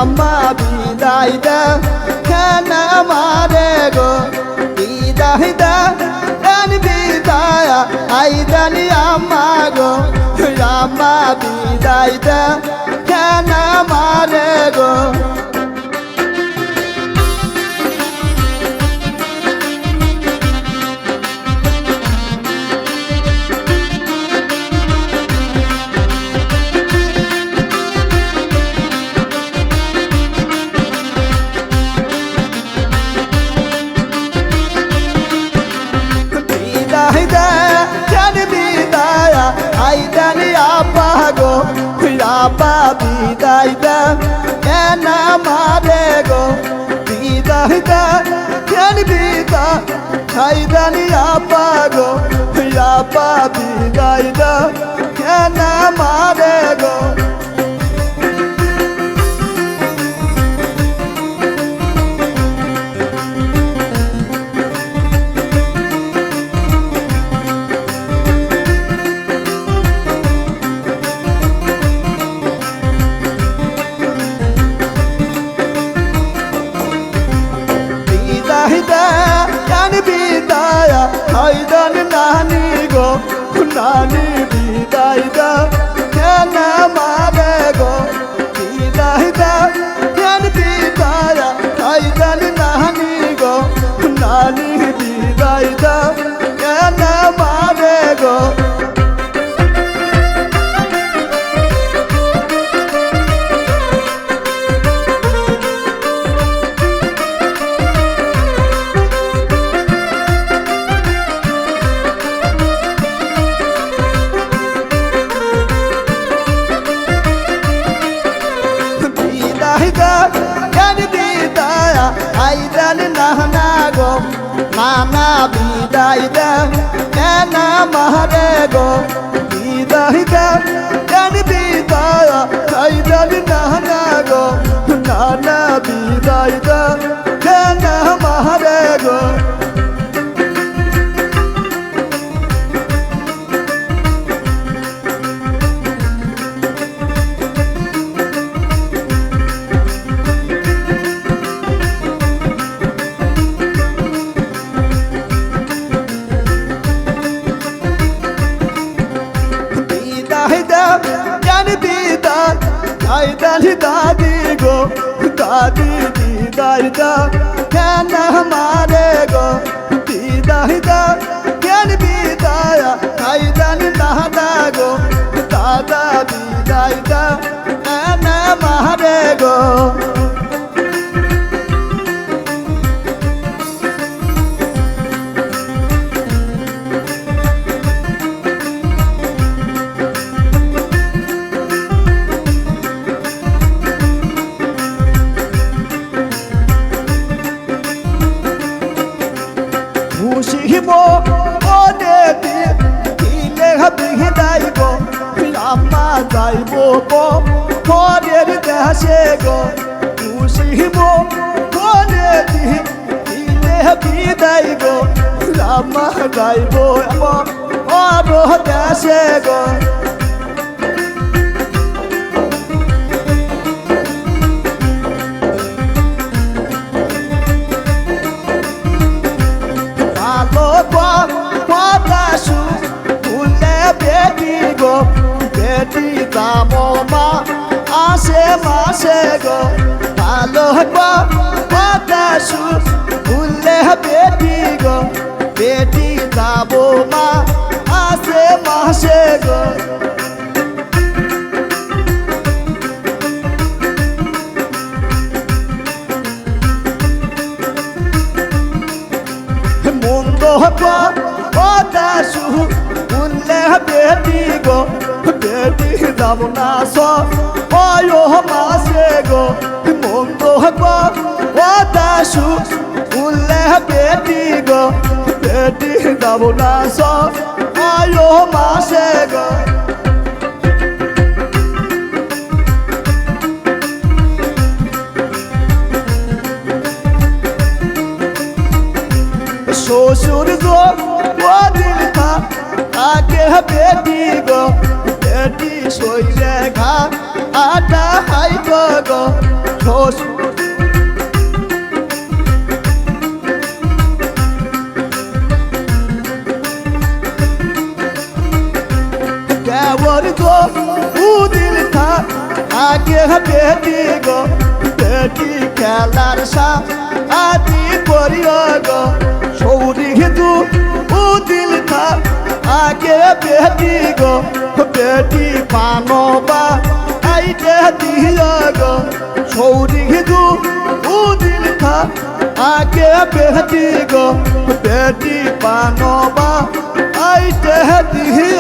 আম্মা বিদায় দাও কেন আমারে গো বিদায় দাও দেন বিদায় আই দেন আম্মা গো আম্মা বিদায় দাও কেন আমারে গো আব্বা বিদায় দাও কেন আমারে গো বিদায় দাও কেন বিদায় আই দেন আব্বা গো আব্বা বিদায় দাও কেন আমারে গো নানি গো নানি বিদায় দাও কেন আমারে গো বিদায় দাও কেন বিদায় আই দেন নানি গো নানি বিদায় দাও কেন আমারে গো আই দেন নানা গো নানা বিদায় দাও কেন আমারে গো বিদায় দাও কেন বিদায় আই দেন নানা গো নানা বিদায় দাও কেন আমারে গো আই দেন দাদি গো দাদি বিদায় দাও কেন আমারে গো বিদায় দাও কেন বিদায় আই দেন দাদা গো দাদা বিদায় দাও কেন আমারে গো আম্মা যাইব পরের দেশে গো খুশিব বলে দিলে বিদায় গো আম্মা যাইব পর দেশে গো ভালো কথা শুনলে বেটি গো বেটি যাবো মা আসে মাসে গো ভালো কথা শুনলে বেটি গো বেটি যাবো মা আসে মাসে গো মন্দ কথা শুনলে বেটি গো বেটি যাব না সয় মাসে গো মন্দ কথা শুনলে বেটি গো বেটি যাব না সয় মাসে গো শ্বশুর গো দিন থাকে বেটি গো বেটি শৈলে ঘা আটা হাইব গো শ্বশুর দেওর গো উদিল থা আগে বেটি গো বেটি খেলার সা আদি করিও গো সৌরি দু উদিল থা আগে বেটি গো বেটি পানবা আইতে দিও গো সৌরি দু উদিল থা আগে বেটি গো বেটি পানবা আইতে দিও